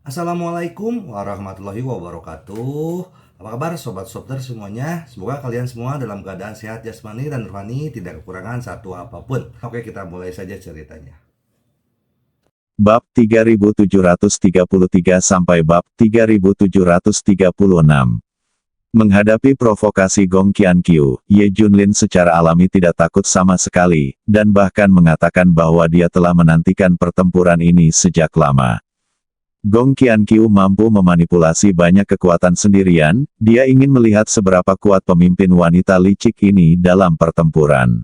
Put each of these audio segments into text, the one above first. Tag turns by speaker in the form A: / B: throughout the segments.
A: Assalamualaikum warahmatullahi wabarakatuh. Apa kabar sobat Sopter semuanya? Semoga kalian semua dalam keadaan sehat jasmani dan rohani, tidak kekurangan satu apapun. Oke, kita mulai saja ceritanya.
B: Bab 3733 sampai bab 3736. Menghadapi provokasi Gong Qiankyu, Ye Junlin secara alami tidak takut sama sekali, dan bahkan mengatakan bahwa dia telah menantikan pertempuran ini sejak lama. Gong Qiankyu mampu memanipulasi banyak kekuatan sendirian, dia ingin melihat seberapa kuat pemimpin wanita licik ini dalam pertempuran.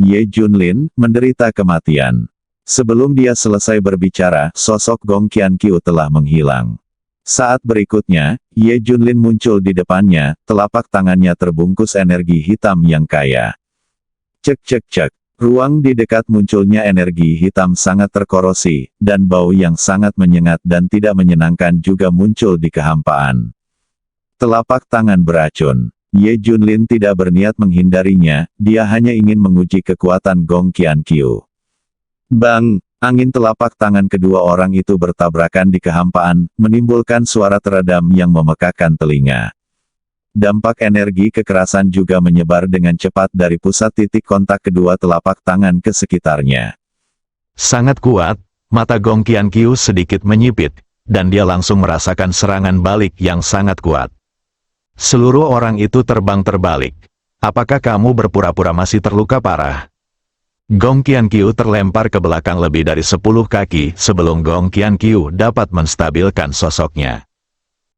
B: Ye Junlin menderita kematian. Sebelum dia selesai berbicara, sosok Gong Qiankyu telah menghilang. Saat berikutnya, Ye Junlin muncul di depannya, telapak tangannya terbungkus energi hitam yang kaya. Cek cek cek. Ruang di dekat munculnya energi hitam sangat terkorosi, dan bau yang sangat menyengat dan tidak menyenangkan juga muncul di kehampaan. Telapak tangan beracun. Ye Junlin tidak berniat menghindarinya, dia hanya ingin menguji kekuatan Gong Qiankyu. Bang! Angin telapak tangan kedua orang itu bertabrakan di kehampaan, menimbulkan suara teredam yang memekakan telinga. Dampak energi kekerasan juga menyebar dengan cepat dari pusat titik kontak kedua telapak tangan ke sekitarnya.
C: Sangat kuat, mata Gong Qiankyu sedikit menyipit, dan dia langsung merasakan serangan balik yang sangat kuat. Seluruh orang itu terbang terbalik. Apakah kamu berpura-pura masih terluka parah? Gong Qiankyu terlempar ke belakang lebih dari 10 kaki sebelum Gong Qiankyu dapat menstabilkan sosoknya.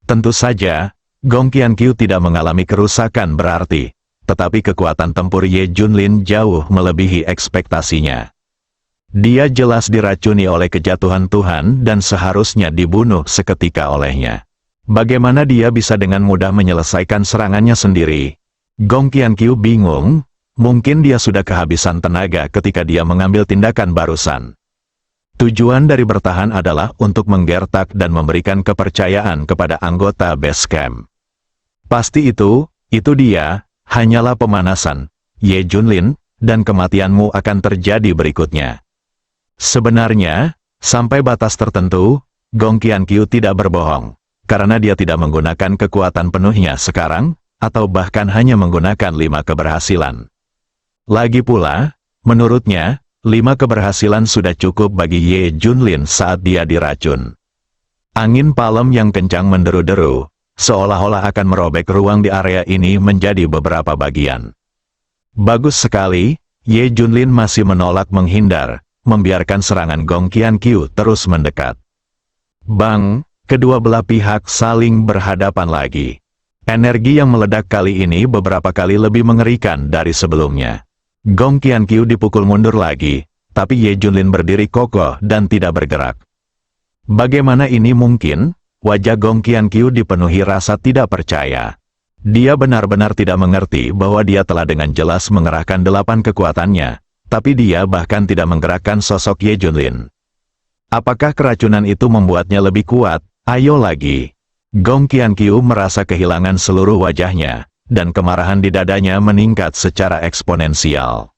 C: Tentu saja, Gong Qiankyu tidak mengalami kerusakan berarti, tetapi kekuatan tempur Ye Junlin jauh melebihi ekspektasinya. Dia jelas diracuni oleh kejatuhan Tuhan dan seharusnya dibunuh seketika olehnya. Bagaimana dia bisa dengan mudah menyelesaikan serangannya sendiri? Gong Qiankyu bingung. Mungkin dia sudah kehabisan tenaga ketika dia mengambil tindakan barusan. Tujuan dari bertahan adalah untuk menggertak dan memberikan kepercayaan kepada anggota base camp. Pasti itu dia, hanyalah pemanasan, Ye Junlin, dan kematianmu akan terjadi berikutnya. Sebenarnya, sampai batas tertentu, Gong Qiankyu tidak berbohong, karena dia tidak menggunakan kekuatan penuhnya sekarang, atau bahkan hanya menggunakan 5 keberhasilan. Lagi pula, menurutnya, 5 keberhasilan sudah cukup bagi Ye Junlin saat dia diracun. Angin palem yang kencang menderu-deru, seolah-olah akan merobek ruang di area ini menjadi beberapa bagian. Bagus sekali, Ye Junlin masih menolak menghindar, membiarkan serangan Gong Qiankyu terus mendekat. Bang, kedua belah pihak saling berhadapan lagi. Energi yang meledak kali ini beberapa kali lebih mengerikan dari sebelumnya. Gong Qiankyu dipukul mundur lagi, tapi Ye Junlin berdiri kokoh dan tidak bergerak. Bagaimana ini mungkin? Wajah Gong Qiankyu dipenuhi rasa tidak percaya. Dia benar-benar tidak mengerti bahwa dia telah dengan jelas mengerahkan 8 kekuatannya, tapi dia bahkan tidak menggerakkan sosok Ye Junlin. Apakah keracunan itu membuatnya lebih kuat? Ayo lagi. Gong Qiankyu merasa kehilangan seluruh wajahnya, dan kemarahan di dadanya meningkat secara eksponensial.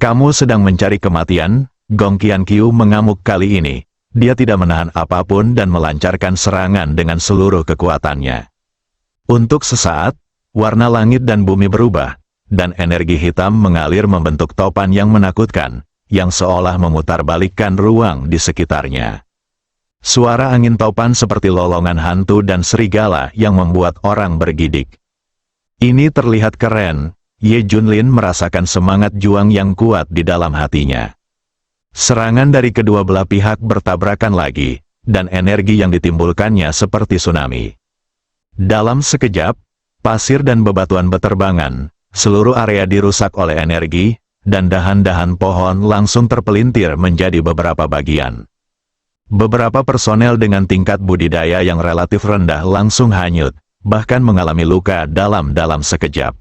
C: Kamu sedang mencari kematian? Gong Qiankyu mengamuk kali ini. Dia tidak menahan apapun dan melancarkan serangan dengan seluruh kekuatannya. Untuk sesaat, warna langit dan bumi berubah, dan energi hitam mengalir membentuk topan yang menakutkan, yang seolah memutarbalikkan ruang di sekitarnya. Suara angin topan seperti lolongan hantu dan serigala yang membuat orang bergidik. Ini terlihat keren, Ye Junlin merasakan semangat juang yang kuat di dalam hatinya. Serangan dari kedua belah pihak bertabrakan lagi, dan energi yang ditimbulkannya seperti tsunami. Dalam sekejap, pasir dan bebatuan beterbangan, seluruh area dirusak oleh energi, dan dahan-dahan pohon langsung terpelintir menjadi beberapa bagian. Beberapa personel dengan tingkat budidaya yang relatif rendah langsung hanyut, bahkan mengalami luka dalam sekejap.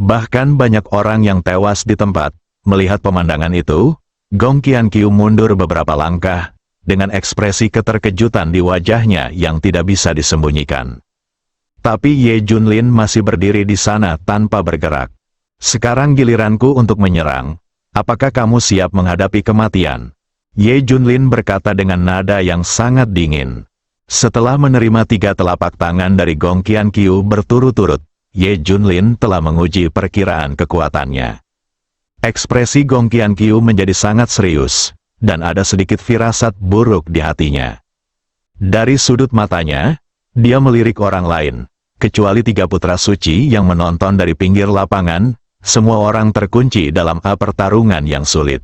C: Bahkan banyak orang yang tewas di tempat. Melihat pemandangan itu, Gong Qiankyu mundur beberapa langkah, dengan ekspresi keterkejutan di wajahnya yang tidak bisa disembunyikan. Tapi Ye Junlin masih berdiri di sana tanpa bergerak. Sekarang giliranku untuk menyerang. Apakah kamu siap menghadapi kematian? Ye Junlin berkata dengan nada yang sangat dingin. Setelah menerima 3 telapak tangan dari Gong Qianqiu berturut-turut, Ye Junlin telah menguji perkiraan kekuatannya. Ekspresi Gong Qianqiu menjadi sangat serius, dan ada sedikit firasat buruk di hatinya. Dari sudut matanya, dia melirik orang lain, kecuali 3 putra suci yang menonton dari pinggir lapangan. Semua orang terkunci dalam pertarungan yang sulit.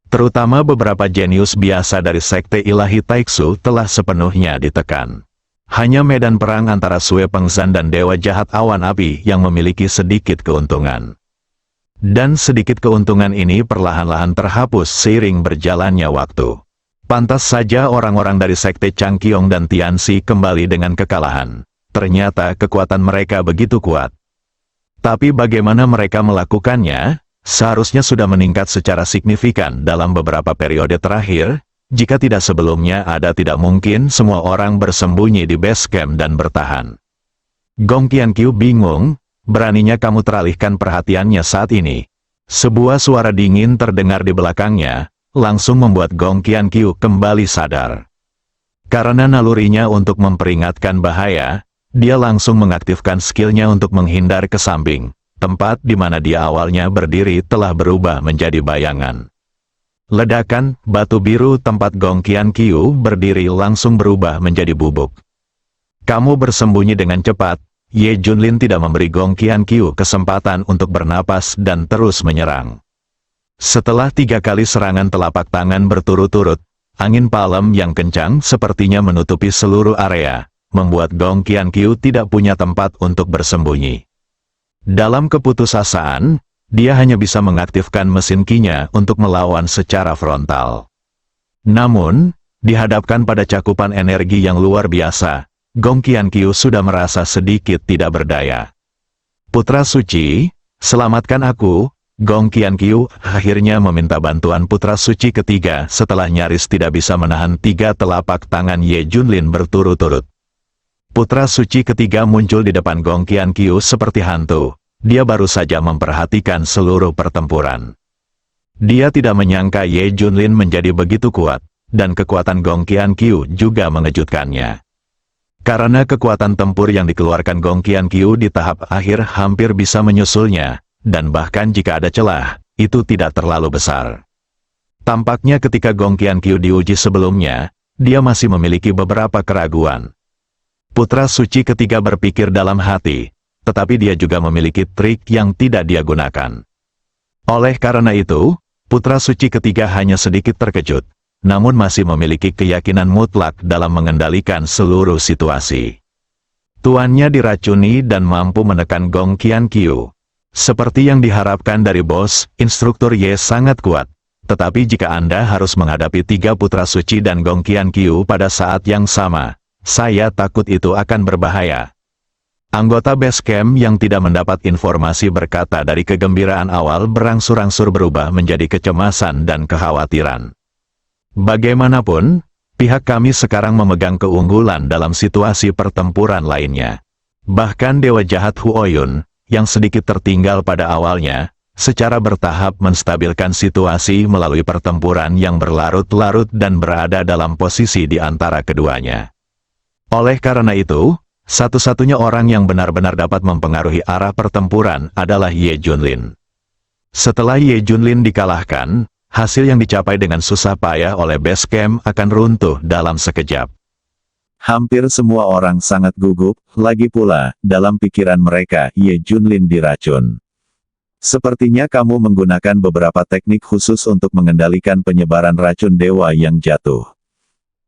C: Terutama beberapa jenius biasa dari Sekte Ilahi Taixu telah sepenuhnya ditekan. Hanya medan perang antara Sue Pengzan dan Dewa Jahat Awan Api yang memiliki sedikit keuntungan. Dan sedikit keuntungan ini perlahan-lahan terhapus seiring berjalannya waktu. Pantas saja orang-orang dari Sekte Changqiong dan Tianxi kembali dengan kekalahan. Ternyata kekuatan mereka begitu kuat. Tapi bagaimana mereka melakukannya, seharusnya sudah meningkat secara signifikan dalam beberapa periode terakhir. Jika tidak sebelumnya tidak mungkin semua orang bersembunyi di base camp dan bertahan. Gong Qianqiu bingung, beraninya kamu teralihkan perhatiannya saat ini. Sebuah suara dingin terdengar di belakangnya, langsung membuat Gong Qianqiu kembali sadar. Karena nalurinya untuk memperingatkan bahaya, dia langsung mengaktifkan skillnya untuk menghindar ke samping. Tempat di mana dia awalnya berdiri telah berubah menjadi bayangan. Ledakan, batu biru tempat Gong Qianqiu berdiri langsung berubah menjadi bubuk. Kamu bersembunyi dengan cepat. Ye Junlin tidak memberi Gong Qianqiu kesempatan untuk bernapas dan terus menyerang. Setelah 3 kali serangan telapak tangan berturut-turut, angin palem yang kencang sepertinya menutupi seluruh area, membuat Gong Qianqiu tidak punya tempat untuk bersembunyi. Dalam keputusasaan, dia hanya bisa mengaktifkan mesin Qi-nya untuk melawan secara frontal. Namun, dihadapkan pada cakupan energi yang luar biasa, Gong Qianqiu sudah merasa sedikit tidak berdaya. Putra Suci, selamatkan aku. Gong Qianqiu akhirnya meminta bantuan Putra Suci ketiga setelah nyaris tidak bisa menahan 3 telapak tangan Ye Junlin berturut-turut. Putra Suci ketiga muncul di depan Gong Qianqiu seperti hantu. Dia baru saja memperhatikan seluruh pertempuran. Dia tidak menyangka Ye Junlin menjadi begitu kuat, dan kekuatan Gong Qianqiu juga mengejutkannya. Karena kekuatan tempur yang dikeluarkan Gong Qianqiu di tahap akhir hampir bisa menyusulnya, dan bahkan jika ada celah, itu tidak terlalu besar. Tampaknya ketika Gong Qianqiu diuji sebelumnya, dia masih memiliki beberapa keraguan. Putra Suci ketiga berpikir dalam hati, tetapi dia juga memiliki trik yang tidak dia gunakan. Oleh karena itu, Putra Suci ketiga hanya sedikit terkejut, namun masih memiliki keyakinan mutlak dalam mengendalikan seluruh situasi. Tuannya diracuni dan mampu menekan Gong Qianqiu. Seperti yang diharapkan dari bos, instruktur Ye sangat kuat. Tetapi jika Anda harus menghadapi 3 Putra Suci dan Gong Qianqiu pada saat yang sama, saya takut itu akan berbahaya. Anggota base camp yang tidak mendapat informasi berkata dari kegembiraan awal berangsur-angsur berubah menjadi kecemasan dan kekhawatiran. Bagaimanapun, pihak kami sekarang memegang keunggulan dalam situasi pertempuran lainnya. Bahkan Dewa Jahat Huoyun, yang sedikit tertinggal pada awalnya, secara bertahap menstabilkan situasi melalui pertempuran yang berlarut-larut dan berada dalam posisi di antara keduanya. Oleh karena itu, satu-satunya orang yang benar-benar dapat mempengaruhi arah pertempuran adalah Ye Junlin. Setelah Ye Junlin dikalahkan, hasil yang dicapai dengan susah payah oleh base camp akan runtuh dalam sekejap.
B: Hampir semua orang sangat gugup, lagi pula, dalam pikiran mereka, Ye Junlin diracun. Sepertinya kamu menggunakan beberapa teknik khusus untuk mengendalikan penyebaran racun dewa yang jatuh.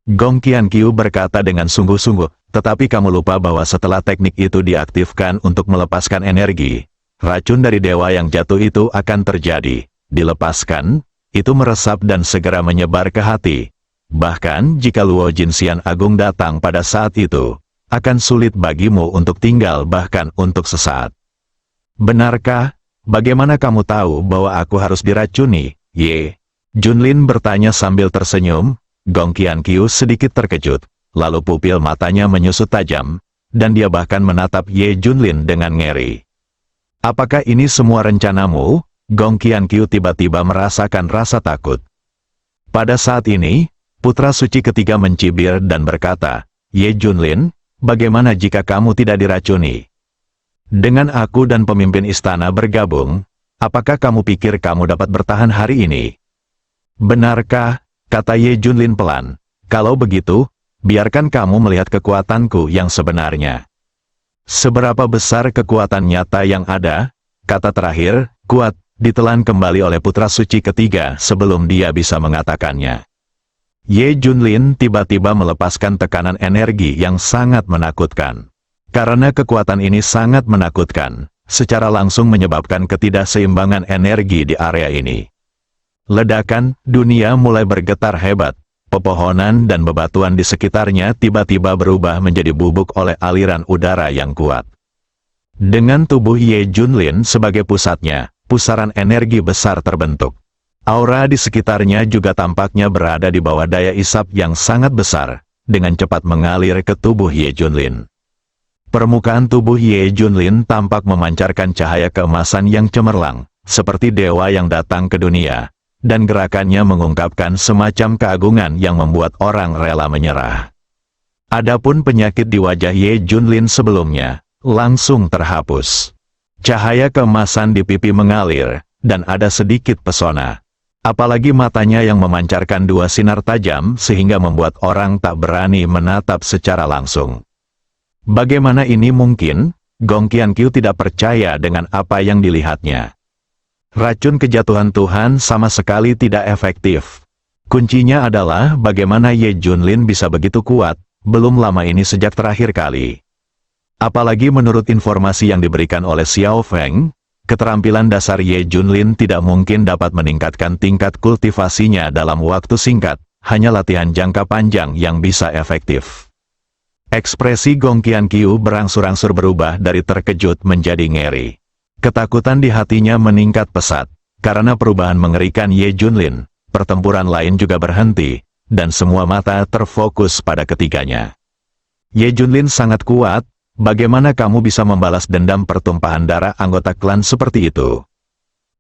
C: Gong Qianqiu berkata dengan sungguh-sungguh, tetapi kamu lupa bahwa setelah teknik itu diaktifkan untuk melepaskan energi, racun dari dewa yang jatuh itu akan terjadi. Dilepaskan, itu meresap dan segera menyebar ke hati. Bahkan jika Luo Jinxian Agung datang pada saat itu, akan sulit bagimu untuk tinggal bahkan untuk sesaat. Benarkah? Bagaimana kamu tahu bahwa aku harus diracuni, Ye? Junlin bertanya sambil tersenyum. Gong Qianqiu sedikit terkejut, lalu pupil matanya menyusut tajam, dan dia bahkan menatap Ye Junlin dengan ngeri. Apakah ini semua rencanamu? Gong Qianqiu tiba-tiba merasakan rasa takut. Pada saat ini, putra suci ketiga mencibir dan berkata, "Ye Junlin, bagaimana jika kamu tidak diracuni? Dengan aku dan pemimpin istana bergabung, apakah kamu pikir kamu dapat bertahan hari ini?" "Benarkah?" kata Ye Junlin pelan. "Kalau begitu, biarkan kamu melihat kekuatanku yang sebenarnya." "Seberapa besar kekuatan nyata yang ada?" Kata terakhir, "kuat," ditelan kembali oleh putra suci ketiga sebelum dia bisa mengatakannya. Ye Junlin tiba-tiba melepaskan tekanan energi yang sangat menakutkan. Karena kekuatan ini sangat menakutkan, secara langsung menyebabkan ketidakseimbangan energi di area ini. Ledakan, dunia mulai bergetar hebat. Pepohonan dan bebatuan di sekitarnya tiba-tiba berubah menjadi bubuk oleh aliran udara yang kuat. Dengan tubuh Ye Junlin sebagai pusatnya, pusaran energi besar terbentuk. Aura di sekitarnya juga tampaknya berada di bawah daya isap yang sangat besar, dengan cepat mengalir ke tubuh Ye Junlin. Permukaan tubuh Ye Junlin tampak memancarkan cahaya keemasan yang cemerlang, seperti dewa yang datang ke dunia, dan gerakannya mengungkapkan semacam keagungan yang membuat orang rela menyerah. Adapun penyakit di wajah Ye Junlin sebelumnya, langsung terhapus. Cahaya keemasan di pipi mengalir, dan ada sedikit pesona. Apalagi matanya yang memancarkan dua sinar tajam sehingga membuat orang tak berani menatap secara langsung. Bagaimana ini mungkin? Gong Qianqiu tidak percaya dengan apa yang dilihatnya. Racun kejatuhan Tuhan sama sekali tidak efektif. Kuncinya adalah bagaimana Ye Junlin bisa begitu kuat, belum lama ini sejak terakhir kali. Apalagi menurut informasi yang diberikan oleh Xiao Feng, keterampilan dasar Ye Junlin tidak mungkin dapat meningkatkan tingkat kultivasinya dalam waktu singkat, hanya latihan jangka panjang yang bisa efektif. Ekspresi Gong Qianqiu berangsur-angsur berubah dari terkejut menjadi ngeri. Ketakutan di hatinya meningkat pesat, karena perubahan mengerikan Ye Junlin, pertempuran lain juga berhenti, dan semua mata terfokus pada ketiganya. Ye Junlin sangat kuat. Bagaimana kamu bisa membalas dendam pertumpahan darah anggota klan seperti itu?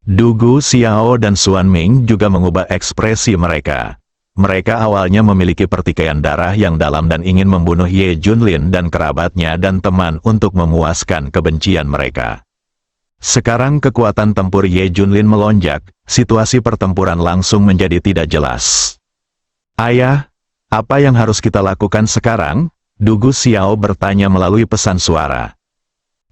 C: Dugu Xiao dan Xuan Ming juga mengubah ekspresi mereka. Mereka awalnya memiliki pertikaian darah yang dalam dan ingin membunuh Ye Junlin dan kerabatnya dan teman untuk memuaskan kebencian mereka. Sekarang kekuatan tempur Ye Junlin melonjak, situasi pertempuran langsung menjadi tidak jelas. "Ayah, apa yang harus kita lakukan sekarang?" Dugu Xiao bertanya melalui pesan suara.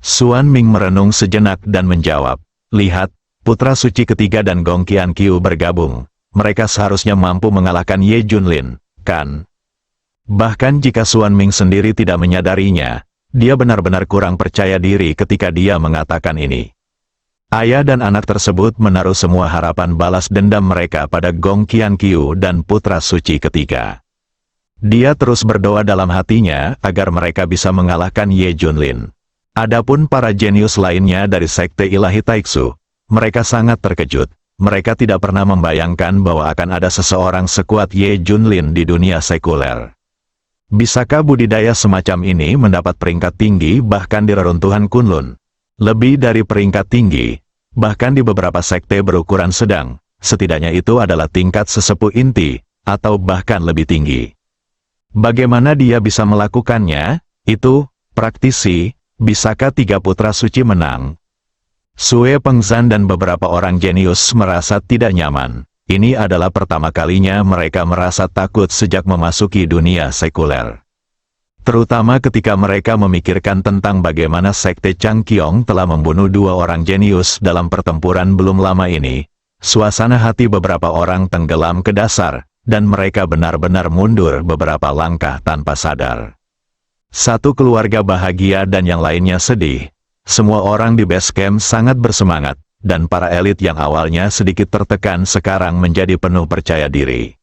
C: Xuan Ming merenung sejenak dan menjawab, "Lihat, putra suci ketiga dan Gong Qianqiu bergabung. Mereka seharusnya mampu mengalahkan Ye Junlin, kan?" Bahkan jika Xuan Ming sendiri tidak menyadarinya, dia benar-benar kurang percaya diri ketika dia mengatakan ini. Ayah dan anak tersebut menaruh semua harapan balas dendam mereka pada Gong Qianqiu dan putra suci ketiga. Dia terus berdoa dalam hatinya agar mereka bisa mengalahkan Ye Junlin. Adapun para jenius lainnya dari Sekte Ilahi Taixu, mereka sangat terkejut. Mereka tidak pernah membayangkan bahwa akan ada seseorang sekuat Ye Junlin di dunia sekuler. Bisakah budidaya semacam ini mendapat peringkat tinggi bahkan di reruntuhan Kunlun? Lebih dari peringkat tinggi, bahkan di beberapa sekte berukuran sedang, setidaknya itu adalah tingkat sesepuh inti, atau bahkan lebih tinggi. Bagaimana dia bisa melakukannya? Itu, praktisi, bisakah tiga putra suci menang? Sue Pengzan dan beberapa orang jenius merasa tidak nyaman. Ini adalah pertama kalinya mereka merasa takut sejak memasuki dunia sekuler. Terutama ketika mereka memikirkan tentang bagaimana Sekte Changqiong telah membunuh dua orang jenius dalam pertempuran belum lama ini. Suasana hati beberapa orang tenggelam ke dasar, dan mereka benar-benar mundur beberapa langkah tanpa sadar. Satu keluarga bahagia dan yang lainnya sedih. Semua orang di base camp sangat bersemangat, dan para elit yang awalnya sedikit tertekan sekarang menjadi penuh percaya diri.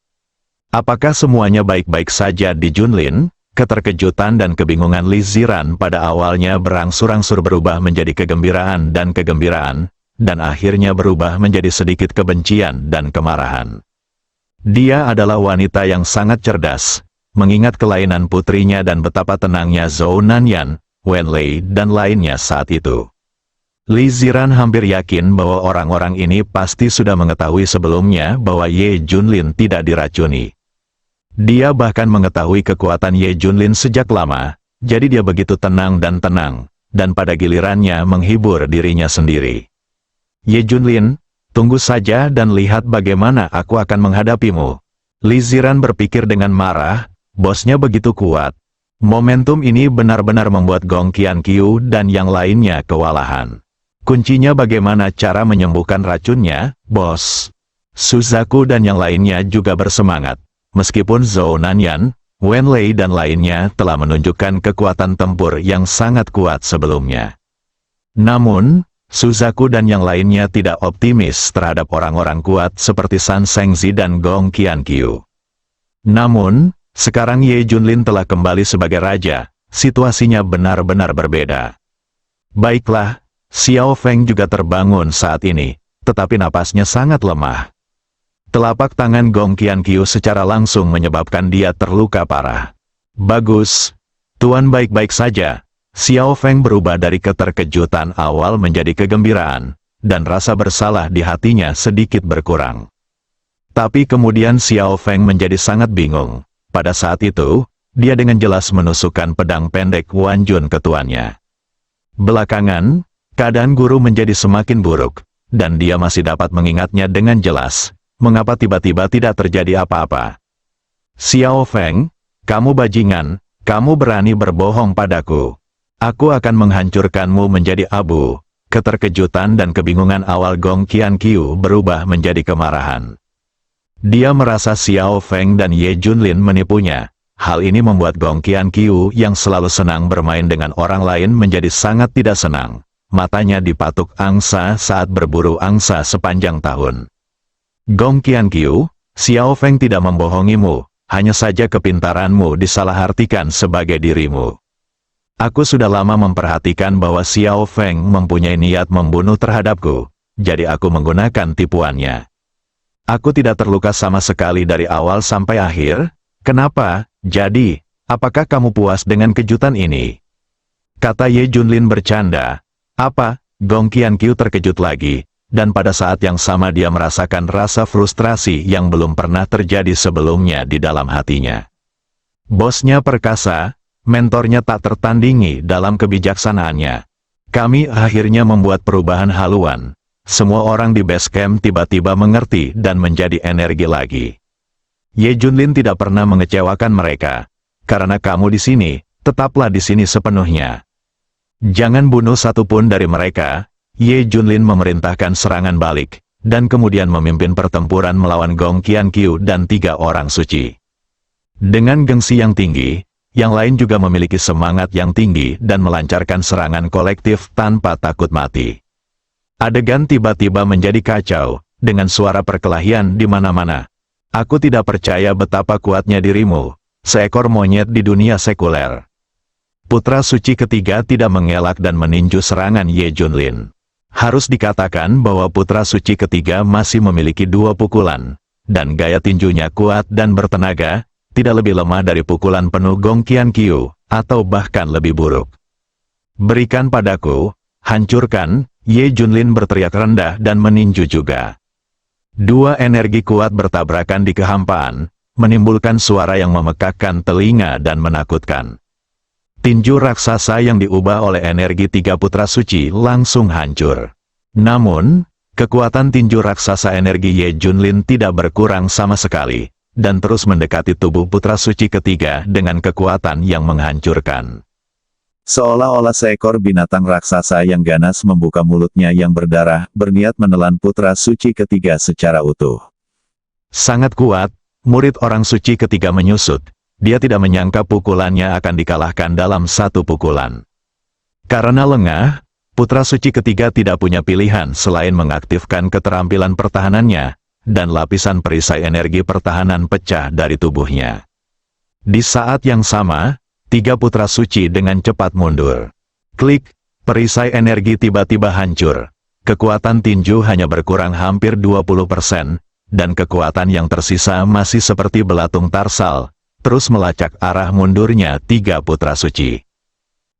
C: Apakah semuanya baik-baik saja di Junlin? Keterkejutan dan kebingungan Li Ziran pada awalnya berangsur-angsur berubah menjadi kegembiraan, dan akhirnya berubah menjadi sedikit kebencian dan kemarahan. Dia adalah wanita yang sangat cerdas, mengingat kelainan putrinya dan betapa tenangnya Zhou Nanyan, Wen Lei dan lainnya saat itu. Li Ziran hampir yakin bahwa orang-orang ini pasti sudah mengetahui sebelumnya bahwa Ye Junlin tidak diracuni. Dia bahkan mengetahui kekuatan Ye Junlin sejak lama, jadi dia begitu tenang, dan pada gilirannya menghibur dirinya sendiri. Ye Junlin, tunggu saja dan lihat bagaimana aku akan menghadapimu. Li Ziran berpikir dengan marah, bosnya begitu kuat. Momentum ini benar-benar membuat Gong Qianqiu dan yang lainnya kewalahan. Kuncinya bagaimana cara menyembuhkan racunnya, bos? Suzaku dan yang lainnya juga bersemangat. Meskipun Zhou Nanyan, Wen Lei dan lainnya telah menunjukkan kekuatan tempur yang sangat kuat sebelumnya. Namun, Suzaku dan yang lainnya tidak optimis terhadap orang-orang kuat seperti San Shengzi dan Gong Qianqiu. Namun, sekarang Ye Junlin telah kembali sebagai raja, situasinya benar-benar berbeda. Baiklah, Xiao Feng juga terbangun saat ini, tetapi napasnya sangat lemah. Telapak tangan Gong Qianqiu secara langsung menyebabkan dia terluka parah. Bagus, Tuan baik-baik saja. Xiao Feng berubah dari keterkejutan awal menjadi kegembiraan, dan rasa bersalah di hatinya sedikit berkurang. Tapi kemudian Xiao Feng menjadi sangat bingung. Pada saat itu, dia dengan jelas menusukkan pedang pendek Wan Jun ke tuannya. Belakangan, keadaan guru menjadi semakin buruk, dan dia masih dapat mengingatnya dengan jelas. Mengapa tiba-tiba tidak terjadi apa-apa? Xiao Feng, kamu bajingan, kamu berani berbohong padaku. Aku akan menghancurkanmu menjadi abu. Keterkejutan dan kebingungan awal Gong Qianqiu berubah menjadi kemarahan. Dia merasa Xiao Feng dan Ye Junlin menipunya. Hal ini membuat Gong Qianqiu yang selalu senang bermain dengan orang lain menjadi sangat tidak senang. Matanya dipatuk angsa saat berburu angsa sepanjang tahun. Gong Qianqiu, Xiao Feng tidak membohongimu, hanya saja kepintaranmu disalahartikan sebagai dirimu. Aku sudah lama memperhatikan bahwa Xiao Feng mempunyai niat membunuh terhadapku, jadi aku menggunakan tipuannya. Aku tidak terluka sama sekali dari awal sampai akhir. Kenapa? Jadi, apakah kamu puas dengan kejutan ini? Kata Ye Junlin bercanda. Apa? Gong Qianqiu terkejut lagi, dan pada saat yang sama dia merasakan rasa frustrasi yang belum pernah terjadi sebelumnya di dalam hatinya. Bosnya perkasa, mentornya tak tertandingi dalam kebijaksanaannya. Kami akhirnya membuat perubahan haluan. Semua orang di base camp tiba-tiba mengerti dan menjadi energi lagi. Ye Junlin tidak pernah mengecewakan mereka. Karena kamu di sini, tetaplah di sini sepenuhnya. Jangan bunuh satupun dari mereka. Ye Junlin memerintahkan serangan balik, dan kemudian memimpin pertempuran melawan Gong Qianqiu dan 3 orang suci. Dengan gengsi yang tinggi, yang lain juga memiliki semangat yang tinggi dan melancarkan serangan kolektif tanpa takut mati. Adegan tiba-tiba menjadi kacau, dengan suara perkelahian di mana-mana. Aku tidak percaya betapa kuatnya dirimu, seekor monyet di dunia sekuler. Putra suci ketiga tidak mengelak dan meninju serangan Ye Junlin. Harus dikatakan bahwa putra suci ketiga masih memiliki 2 pukulan, dan gaya tinjunya kuat dan bertenaga, tidak lebih lemah dari pukulan penuh Gong Qianqiu, atau bahkan lebih buruk. Berikan padaku, hancurkan, Ye Junlin berteriak rendah dan meninju juga. 2 energi kuat bertabrakan di kehampaan, menimbulkan suara yang memekakkan telinga dan menakutkan. Tinju raksasa yang diubah oleh energi 3 putra suci langsung hancur. Namun, kekuatan tinju raksasa energi Ye Junlin tidak berkurang sama sekali, dan terus mendekati tubuh putra suci ketiga dengan kekuatan yang menghancurkan.
B: Seolah-olah seekor binatang raksasa yang ganas membuka mulutnya yang berdarah, berniat menelan putra suci ketiga secara utuh.
C: Sangat kuat, murid orang suci ketiga menyusut. Dia tidak menyangka pukulannya akan dikalahkan dalam 1 pukulan. Karena lengah, putra suci ketiga tidak punya pilihan selain mengaktifkan keterampilan pertahanannya, dan lapisan perisai energi pertahanan pecah dari tubuhnya. Di saat yang sama, 3 putra suci dengan cepat mundur. Klik, perisai energi tiba-tiba hancur. Kekuatan tinju hanya berkurang hampir 20%, dan kekuatan yang tersisa masih seperti belatung tarsal, terus melacak arah mundurnya 3 putra suci.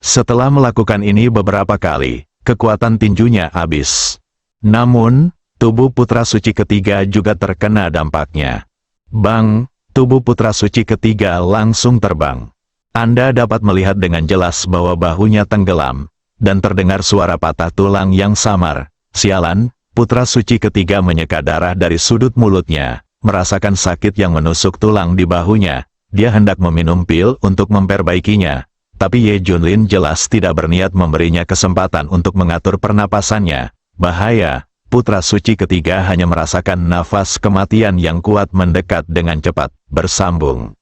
C: Setelah melakukan ini beberapa kali, kekuatan tinjunya habis. Namun, tubuh putra suci ketiga juga terkena dampaknya. Bang, tubuh putra suci ketiga langsung terbang. Anda dapat melihat dengan jelas bahwa bahunya tenggelam, dan terdengar suara patah tulang yang samar. Sialan, putra suci ketiga menyeka darah dari sudut mulutnya, merasakan sakit yang menusuk tulang di bahunya. Dia hendak meminum pil untuk memperbaikinya, tapi Ye Junlin jelas tidak berniat memberinya kesempatan untuk mengatur pernapasannya. Bahaya, putra suci ketiga hanya merasakan nafas kematian yang kuat mendekat dengan cepat, bersambung.